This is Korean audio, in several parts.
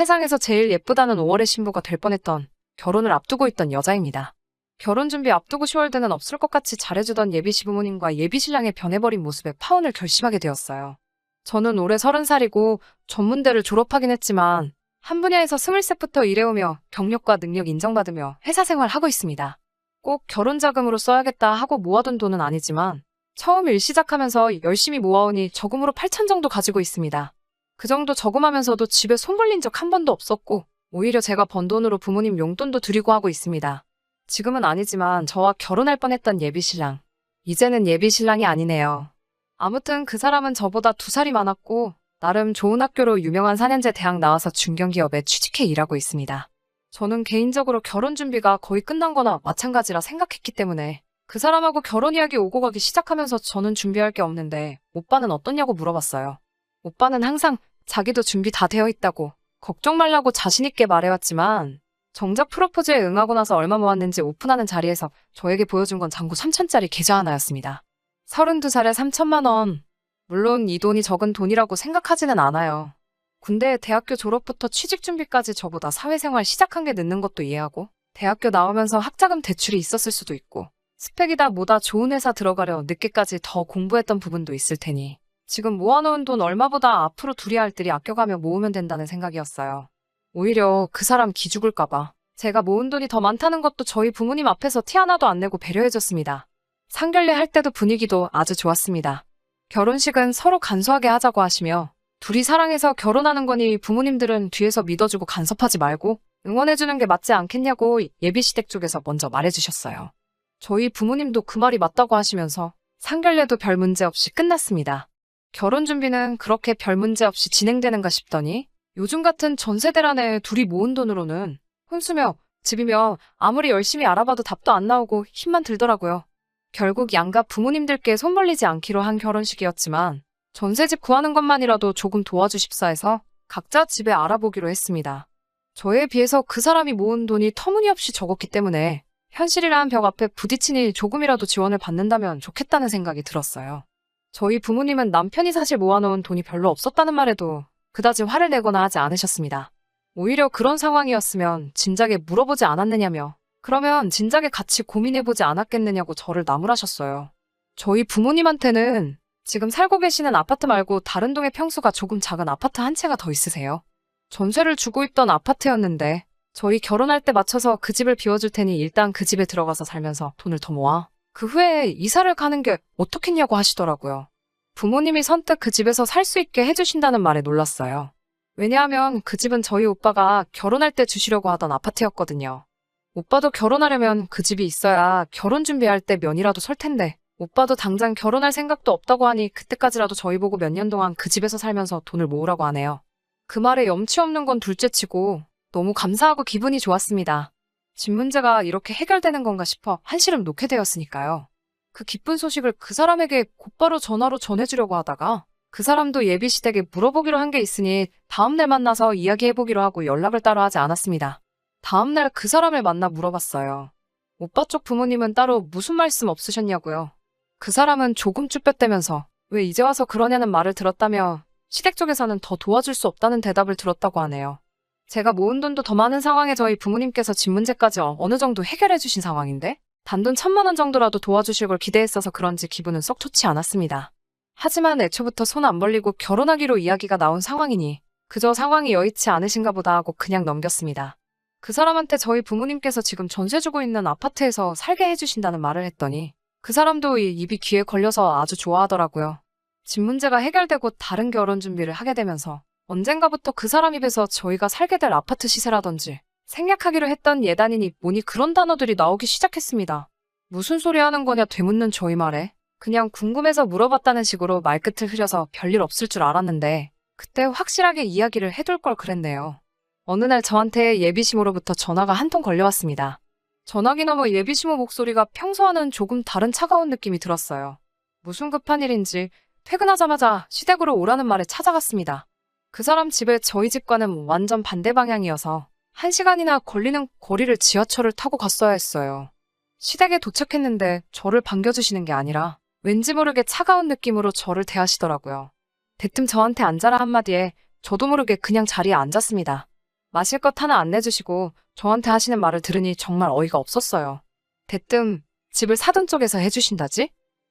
세상에서 제일 예쁘다는 5월의 신부가 될 뻔했던 결혼을 앞두고 있던 여자입니다. 결혼 준비 앞두고 10월드는 없을 것 같이 잘해주던 예비 시부모님과 예비 신랑의 변해버린 모습에 파혼을 결심하게 되었어요. 저는 올해 30살이고 전문대를 졸업하긴 했지만 한 분야에서 23부터 일해오며 경력과 능력 인정받으며 회사 생활하고 있습니다. 꼭 결혼 자금으로 써야겠다 하고 모아둔 돈은 아니지만 처음 일 시작하면서 열심히 모아오니 저금으로 8천 정도 가지고 있습니다. 그 정도 저금하면서도 집에 손 벌린 적 한 번도 없었고 오히려 제가 번 돈으로 부모님 용돈도 드리고 하고 있습니다. 지금은 아니지만 저와 결혼할 뻔했던 예비신랑. 이제는 예비신랑이 아니네요. 아무튼 그 사람은 저보다 2살이 많았고 나름 좋은 학교로 유명한 4년제 대학 나와서 중견기업에 취직해 일하고 있습니다. 저는 개인적으로 결혼 준비가 거의 끝난 거나 마찬가지라 생각했기 때문에 그 사람하고 결혼 이야기 오고 가기 시작하면서 저는 준비할 게 없는데 오빠는 어떻냐고 물어봤어요. 오빠는 항상 자기도 준비 다 되어 있다고 걱정 말라고 자신있게 말해왔지만 정작 프로포즈에 응하고 나서 얼마 모았는지 오픈하는 자리에서 저에게 보여준 건 잔고 3천짜리 계좌 하나였습니다. 32살에 3천만 원. 물론 이 돈이 적은 돈이라고 생각하지는 않아요. 군대 대학교 졸업부터 취직 준비까지 저보다 사회생활 시작한 게 늦는 것도 이해하고 대학교 나오면서 학자금 대출이 있었을 수도 있고 스펙이다 뭐다 좋은 회사 들어가려 늦게까지 더 공부했던 부분도 있을 테니 지금 모아놓은 돈 얼마보다 앞으로 둘이 할 일이 아껴가며 모으면 된다는 생각이었어요. 오히려 그 사람 기죽을까봐 제가 모은 돈이 더 많다는 것도 저희 부모님 앞에서 티 하나도 안 내고 배려해줬습니다. 상견례 할 때도 분위기도 아주 좋았습니다. 결혼식은 서로 간소하게 하자고 하시며 둘이 사랑해서 결혼하는 거니 부모님들은 뒤에서 믿어주고 간섭하지 말고 응원해주는 게 맞지 않겠냐고 예비시댁 쪽에서 먼저 말해주셨어요. 저희 부모님도 그 말이 맞다고 하시면서 상견례도 별 문제 없이 끝났습니다. 결혼 준비는 그렇게 별 문제 없이 진행되는가 싶더니 요즘 같은 전세대란에 둘이 모은 돈으로는 혼수며 집이며 아무리 열심히 알아봐도 답도 안 나오고 힘만 들더라고요. 결국 양가 부모님들께 손 벌리지 않기로 한 결혼식이었지만 전세집 구하는 것만이라도 조금 도와주십사 해서 각자 집에 알아보기로 했습니다. 저에 비해서 그 사람이 모은 돈이 터무니없이 적었기 때문에 현실이라는 벽 앞에 부딪히니 조금이라도 지원을 받는다면 좋겠다는 생각이 들었어요. 저희 부모님은 남편이 사실 모아놓은 돈이 별로 없었다는 말에도 그다지 화를 내거나 하지 않으셨습니다. 오히려 그런 상황이었으면 진작에 물어보지 않았느냐며 그러면 진작에 같이 고민해보지 않았겠느냐고 저를 나무라셨어요. 저희 부모님한테는 지금 살고 계시는 아파트 말고 다른 동의 평수가 조금 작은 아파트 한 채가 더 있으세요. 전세를 주고 있던 아파트였는데 저희 결혼할 때 맞춰서 그 집을 비워줄 테니 일단 그 집에 들어가서 살면서 돈을 더 모아. 그 후에 이사를 가는 게 어떻겠냐고 하시더라고요. 부모님이 선뜻 그 집에서 살 수 있게 해주신다는 말에 놀랐어요. 왜냐하면 그 집은 저희 오빠가 결혼할 때 주시려고 하던 아파트였거든요. 오빠도 결혼하려면 그 집이 있어야 결혼 준비할 때 면이라도 설 텐데 오빠도 당장 결혼할 생각도 없다고 하니 그때까지라도 저희 보고 몇 년 동안 그 집에서 살면서 돈을 모으라고 하네요. 그 말에 염치 없는 건 둘째치고 너무 감사하고 기분이 좋았습니다. 집 문제가 이렇게 해결되는 건가 싶어 한시름 놓게 되었으니까요. 그 기쁜 소식을 그 사람에게 곧바로 전화로 전해주려고 하다가 그 사람도 예비시댁에 물어보기로 한 게 있으니 다음날 만나서 이야기해보기로 하고 연락을 따로 하지 않았습니다. 다음날 그 사람을 만나 물어봤어요. 오빠 쪽 부모님은 따로 무슨 말씀 없으셨냐고요. 그 사람은 조금 쭈뼛대면서 왜 이제 와서 그러냐는 말을 들었다며 시댁 쪽에서는 더 도와줄 수 없다는 대답을 들었다고 하네요. 제가 모은 돈도 더 많은 상황에 저희 부모님께서 집 문제까지 어느 정도 해결해 주신 상황인데 단돈 1,000만 원 정도라도 도와주실 걸 기대했어서 그런지 기분은 썩 좋지 않았습니다. 하지만 애초부터 손 안 벌리고 결혼하기로 이야기가 나온 상황이니 그저 상황이 여의치 않으신가 보다 하고 그냥 넘겼습니다. 그 사람한테 저희 부모님께서 지금 전세 주고 있는 아파트에서 살게 해주신다는 말을 했더니 그 사람도 이 입이 귀에 걸려서 아주 좋아하더라고요. 집 문제가 해결되고 다른 결혼 준비를 하게 되면서 언젠가부터 그 사람 입에서 저희가 살게 될 아파트 시세라든지 생략하기로 했던 예단이니 뭐니 그런 단어들이 나오기 시작했습니다. 무슨 소리 하는 거냐 되묻는 저희 말에 그냥 궁금해서 물어봤다는 식으로 말끝을 흐려서 별일 없을 줄 알았는데 그때 확실하게 이야기를 해둘 걸 그랬네요. 어느 날 저한테 예비시모로부터 전화가 한 통 걸려왔습니다. 전화기 너머 예비시모 목소리가 평소와는 조금 다른 차가운 느낌이 들었어요. 무슨 급한 일인지 퇴근하자마자 시댁으로 오라는 말에 찾아갔습니다. 그 사람 집에 저희 집과는 완전 반대 방향이어서 1시간이나 걸리는 거리를 지하철을 타고 갔어야 했어요. 시댁에 도착했는데 저를 반겨주시는 게 아니라 왠지 모르게 차가운 느낌으로 저를 대하시더라고요. 대뜸 저한테 앉아라 한마디에 저도 모르게 그냥 자리에 앉았습니다. 마실 것 하나 안 내주시고 저한테 하시는 말을 들으니 정말 어이가 없었어요. 대뜸 집을 사돈 쪽에서 해주신다지?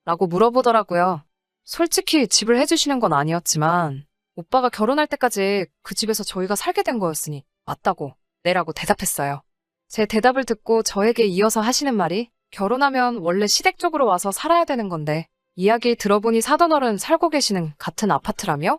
라고 물어보더라고요. 솔직히 집을 해주시는 건 아니었지만 오빠가 결혼할 때까지 그 집에서 저희가 살게 된 거였으니 맞다고 네라고 대답했어요. 제 대답을 듣고 저에게 이어서 하시는 말이 결혼하면 원래 시댁 쪽으로 와서 살아야 되는 건데 이야기 들어보니 사돈어른 살고 계시는 같은 아파트라며?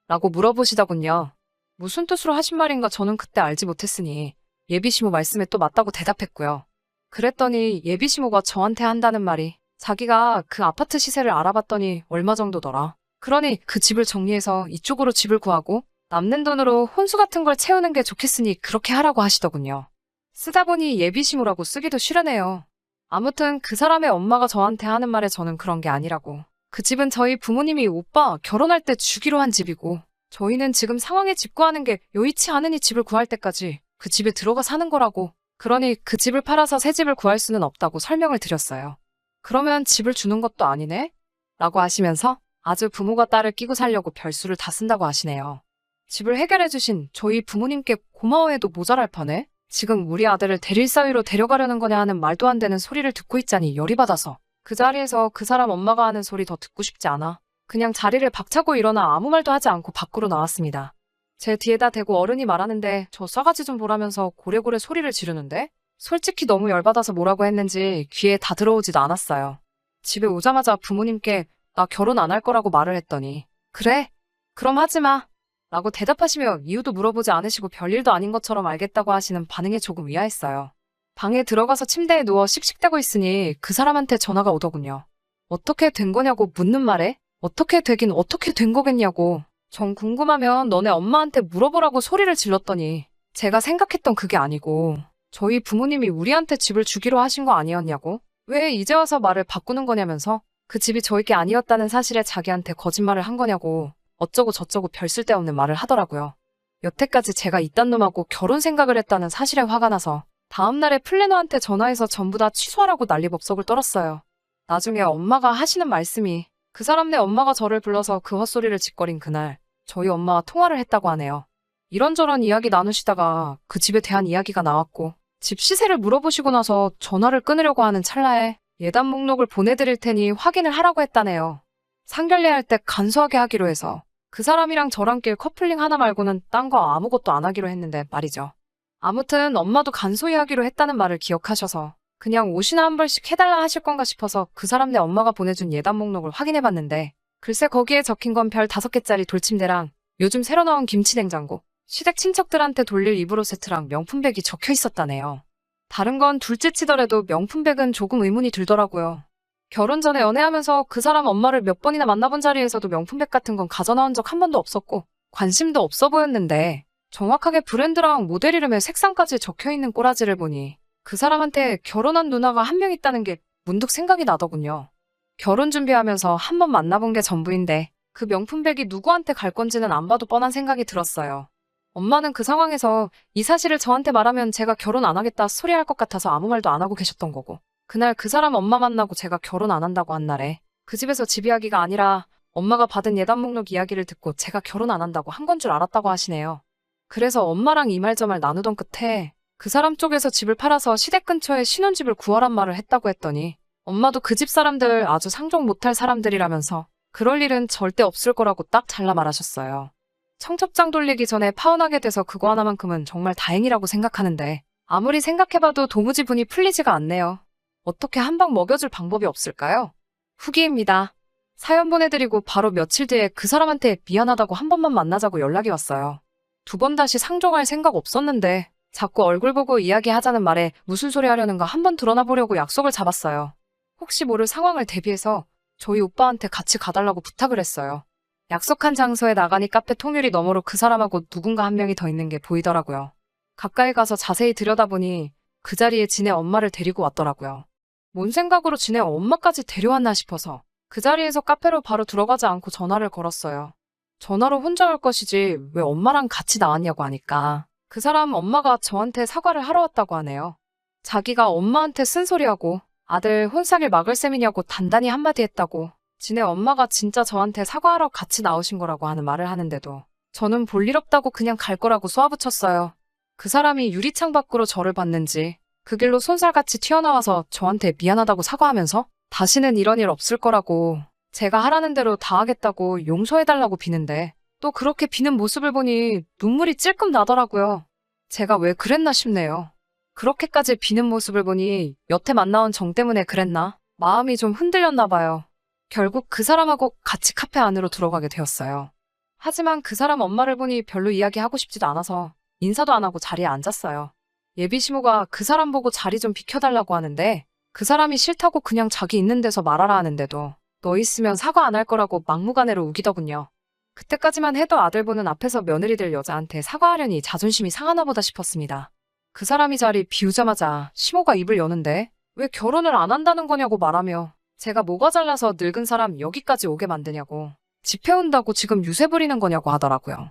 라고 물어보시더군요. 무슨 뜻으로 하신 말인가 저는 그때 알지 못했으니 예비시모 말씀에 또 맞다고 대답했고요. 그랬더니 예비시모가 저한테 한다는 말이 자기가 그 아파트 시세를 알아봤더니 얼마 정도더라. 그러니 그 집을 정리해서 이쪽으로 집을 구하고 남는 돈으로 혼수 같은 걸 채우는 게 좋겠으니 그렇게 하라고 하시더군요. 쓰다 보니 예비시모라고 쓰기도 싫으네요. 아무튼 그 사람의 엄마가 저한테 하는 말에 저는 그런 게 아니라고. 그 집은 저희 부모님이 오빠 결혼할 때 주기로 한 집이고 저희는 지금 상황에 집 구하는 게 여의치 않으니 집을 구할 때까지 그 집에 들어가 사는 거라고. 그러니 그 집을 팔아서 새 집을 구할 수는 없다고 설명을 드렸어요. 그러면 집을 주는 것도 아니네? 라고 하시면서 아주 부모가 딸을 끼고 살려고 별수를 다 쓴다고 하시네요. 집을 해결해주신 저희 부모님께 고마워해도 모자랄 판에 지금 우리 아들을 대릴 사위로 데려가려는 거냐 하는 말도 안 되는 소리를 듣고 있자니 열이 받아서 그 자리에서 그 사람 엄마가 하는 소리 더 듣고 싶지 않아 그냥 자리를 박차고 일어나 아무 말도 하지 않고 밖으로 나왔습니다. 제 뒤에다 대고 어른이 말하는데 저 싸가지 좀 보라면서 고래고래 소리를 지르는데 솔직히 너무 열받아서 뭐라고 했는지 귀에 다 들어오지도 않았어요. 집에 오자마자 부모님께 나 결혼 안 할 거라고 말을 했더니 그래? 그럼 하지 마. 라고 대답하시며 이유도 물어보지 않으시고 별일도 아닌 것처럼 알겠다고 하시는 반응에 조금 의아했어요. 방에 들어가서 침대에 누워 씩씩대고 있으니 그 사람한테 전화가 오더군요. 어떻게 된 거냐고 묻는 말에 어떻게 되긴 어떻게 된 거겠냐고 정 궁금하면 너네 엄마한테 물어보라고 소리를 질렀더니 제가 생각했던 그게 아니고 저희 부모님이 우리한테 집을 주기로 하신 거 아니었냐고 왜 이제 와서 말을 바꾸는 거냐면서 그 집이 저희 게 아니었다는 사실에 자기한테 거짓말을 한 거냐고 어쩌고 저쩌고 별 쓸데없는 말을 하더라고요. 여태까지 제가 이딴 놈하고 결혼 생각을 했다는 사실에 화가 나서 다음날에 플래너한테 전화해서 전부 다 취소하라고 난리법석을 떨었어요. 나중에 엄마가 하시는 말씀이 그 사람네 엄마가 저를 불러서 그 헛소리를 짓거린 그날 저희 엄마와 통화를 했다고 하네요. 이런저런 이야기 나누시다가 그 집에 대한 이야기가 나왔고 집 시세를 물어보시고 나서 전화를 끊으려고 하는 찰나에 예단 목록을 보내드릴 테니 확인을 하라고 했다네요. 상견례할 때 간소하게 하기로 해서 그 사람이랑 저랑 낄 커플링 하나 말고는 딴 거 아무것도 안 하기로 했는데 말이죠. 아무튼 엄마도 간소히 하기로 했다는 말을 기억하셔서 그냥 옷이나 한 벌씩 해달라 하실 건가 싶어서 그 사람네 엄마가 보내준 예단 목록을 확인해봤는데 글쎄 거기에 적힌 건 별 5개짜리 돌침대랑 요즘 새로 나온 김치냉장고, 시댁 친척들한테 돌릴 이불옷 세트랑 명품백이 적혀 있었다네요. 다른 건 둘째 치더라도 명품백은 조금 의문이 들더라고요. 결혼 전에 연애하면서 그 사람 엄마를 몇 번이나 만나본 자리에서도 명품백 같은 건 가져나온 적 한 번도 없었고 관심도 없어 보였는데 정확하게 브랜드랑 모델 이름에 색상까지 적혀있는 꼬라지를 보니 그 사람한테 결혼한 누나가 한 명 있다는 게 문득 생각이 나더군요. 결혼 준비하면서 한 번 만나본 게 전부인데 그 명품백이 누구한테 갈 건지는 안 봐도 뻔한 생각이 들었어요. 엄마는 그 상황에서 이 사실을 저한테 말하면 제가 결혼 안 하겠다 소리할 것 같아서 아무 말도 안 하고 계셨던 거고 그날 그 사람 엄마 만나고 제가 결혼 안 한다고 한 날에 그 집에서 집 이야기가 아니라 엄마가 받은 예단 목록 이야기를 듣고 제가 결혼 안 한다고 한 건 줄 알았다고 하시네요. 그래서 엄마랑 이말저말 나누던 끝에 그 사람 쪽에서 집을 팔아서 시댁 근처에 신혼집을 구하란 말을 했다고 했더니 엄마도 그 집 사람들 아주 상종 못할 사람들이라면서 그럴 일은 절대 없을 거라고 딱 잘라 말하셨어요. 청첩장 돌리기 전에 파혼하게 돼서 그거 하나만큼은 정말 다행이라고 생각하는데 아무리 생각해봐도 도무지 분이 풀리지가 않네요. 어떻게 한 방 먹여줄 방법이 없을까요? 후기입니다. 사연 보내드리고 바로 며칠 뒤에 그 사람한테 미안하다고 한 번만 만나자고 연락이 왔어요. 2번 다시 상종할 생각 없었는데 자꾸 얼굴 보고 이야기하자는 말에 무슨 소리 하려는가 한번 드러나 보려고 약속을 잡았어요. 혹시 모를 상황을 대비해서 저희 오빠한테 같이 가달라고 부탁을 했어요. 약속한 장소에 나가니 카페 통유리 너머로 그 사람하고 누군가 한 명이 더 있는 게 보이더라고요. 가까이 가서 자세히 들여다보니 그 자리에 지네 엄마를 데리고 왔더라고요. 뭔 생각으로 지네 엄마까지 데려왔나 싶어서 그 자리에서 카페로 바로 들어가지 않고 전화를 걸었어요. 전화로 혼자 올 것이지 왜 엄마랑 같이 나왔냐고 하니까 그 사람 엄마가 저한테 사과를 하러 왔다고 하네요. 자기가 엄마한테 쓴소리하고 아들 혼상일 막을 셈이냐고 단단히 한마디 했다고 지네 엄마가 진짜 저한테 사과하러 같이 나오신 거라고 하는 말을 하는데도 저는 볼 일 없다고 그냥 갈 거라고 쏘아붙였어요. 그 사람이 유리창 밖으로 저를 봤는지 그 길로 손살같이 튀어나와서 저한테 미안하다고 사과하면서 다시는 이런 일 없을 거라고 제가 하라는 대로 다 하겠다고 용서해달라고 비는데 또 그렇게 비는 모습을 보니 눈물이 찔끔 나더라고요. 제가 왜 그랬나 싶네요. 그렇게까지 비는 모습을 보니 여태 만나온 정 때문에 그랬나? 마음이 좀 흔들렸나 봐요. 결국 그 사람하고 같이 카페 안으로 들어가게 되었어요. 하지만 그 사람 엄마를 보니 별로 이야기하고 싶지도 않아서 인사도 안 하고 자리에 앉았어요. 예비 시모가 그 사람 보고 자리 좀 비켜달라고 하는데 그 사람이 싫다고 그냥 자기 있는 데서 말하라 하는데도 너 있으면 사과 안 할 거라고 막무가내로 우기더군요. 그때까지만 해도 아들 보는 앞에서 며느리 될 여자한테 사과하려니 자존심이 상하나 보다 싶었습니다. 그 사람이 자리 비우자마자 시모가 입을 여는데 왜 결혼을 안 한다는 거냐고 말하며 제가 뭐가 잘나서 늙은 사람 여기까지 오게 만드냐고 집 해온다고 지금 유세 부리는 거냐고 하더라고요.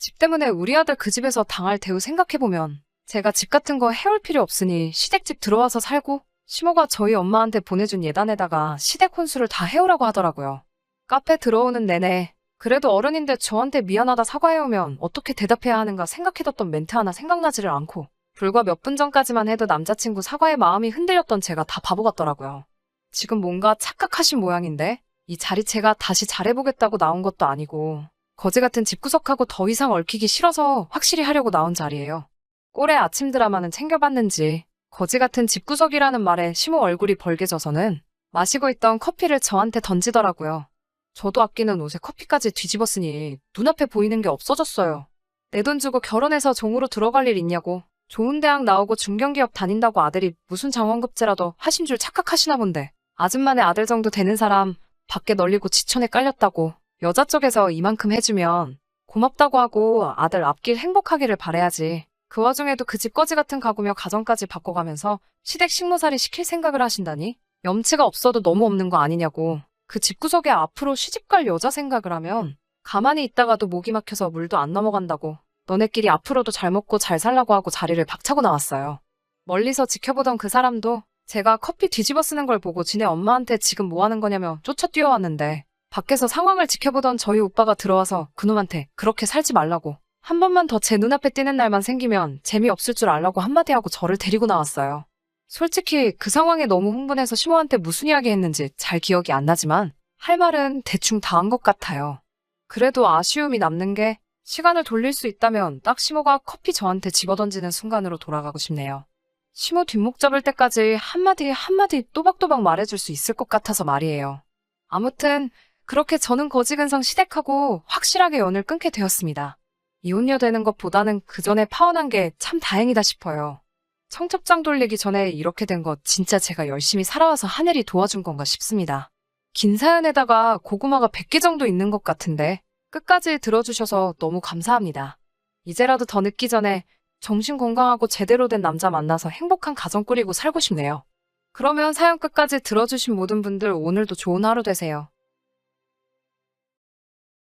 집 때문에 우리 아들 그 집에서 당할 대우 생각해보면 제가 집 같은 거 해올 필요 없으니 시댁집 들어와서 살고 시모가 저희 엄마한테 보내준 예단에다가 시댁 혼수를 다 해오라고 하더라고요. 카페 들어오는 내내 그래도 어른인데 저한테 미안하다 사과해오면 어떻게 대답해야 하는가 생각해뒀던 멘트 하나 생각나지를 않고 불과 몇 분 전까지만 해도 남자친구 사과에 마음이 흔들렸던 제가 다 바보 같더라고요. 지금 뭔가 착각하신 모양인데 이 자리채가 다시 잘해보겠다고 나온 것도 아니고 거지 같은 집구석하고 더 이상 얽히기 싫어서 확실히 하려고 나온 자리예요. 꼴의 아침 드라마는 챙겨봤는지 거지 같은 집구석이라는 말에 시모 얼굴이 벌개져서는 마시고 있던 커피를 저한테 던지더라고요. 저도 아끼는 옷에 커피까지 뒤집었으니 눈앞에 보이는 게 없어졌어요. 내 돈 주고 결혼해서 종으로 들어갈 일 있냐고. 좋은 대학 나오고 중견기업 다닌다고 아들이 무슨 장원급제라도 하신 줄 착각하시나 본데 아줌마네 아들 정도 되는 사람 밖에 널리고 지천에 깔렸다고 여자 쪽에서 이만큼 해주면 고맙다고 하고 아들 앞길 행복하기를 바라야지. 그 와중에도 그 집 거지 같은 가구며 가정까지 바꿔가면서 시댁 식모살이 시킬 생각을 하신다니? 염치가 없어도 너무 없는 거 아니냐고. 그 집구석에 앞으로 시집갈 여자 생각을 하면 가만히 있다가도 목이 막혀서 물도 안 넘어간다고. 너네끼리 앞으로도 잘 먹고 잘 살라고 하고 자리를 박차고 나왔어요. 멀리서 지켜보던 그 사람도 제가 커피 뒤집어 쓰는 걸 보고 지네 엄마한테 지금 뭐 하는 거냐며 쫓아 뛰어왔는데 밖에서 상황을 지켜보던 저희 오빠가 들어와서 그놈한테 그렇게 살지 말라고 한 번만 더 제 눈앞에 띄는 날만 생기면 재미없을 줄 알라고 한마디 하고 저를 데리고 나왔어요. 솔직히 그 상황에 너무 흥분해서 시모한테 무슨 이야기 했는지 잘 기억이 안 나지만 할 말은 대충 다 한 것 같아요. 그래도 아쉬움이 남는 게 시간을 돌릴 수 있다면 딱 시모가 커피 저한테 집어던지는 순간으로 돌아가고 싶네요. 시모 뒷목 잡을 때까지 한마디 한마디 또박또박 말해줄 수 있을 것 같아서 말이에요. 아무튼 그렇게 저는 거지근성 시댁하고 확실하게 연을 끊게 되었습니다. 이혼녀 되는 것보다는 그 전에 파혼한 게 참 다행이다 싶어요. 청첩장 돌리기 전에 이렇게 된 거 진짜 제가 열심히 살아와서 하늘이 도와준 건가 싶습니다. 긴 사연에다가 고구마가 100개 정도 있는 것 같은데 끝까지 들어주셔서 너무 감사합니다. 이제라도 더 늦기 전에 정신 건강하고 제대로 된 남자 만나서 행복한 가정 꾸리고 살고 싶네요. 그러면 사연 끝까지 들어주신 모든 분들 오늘도 좋은 하루 되세요.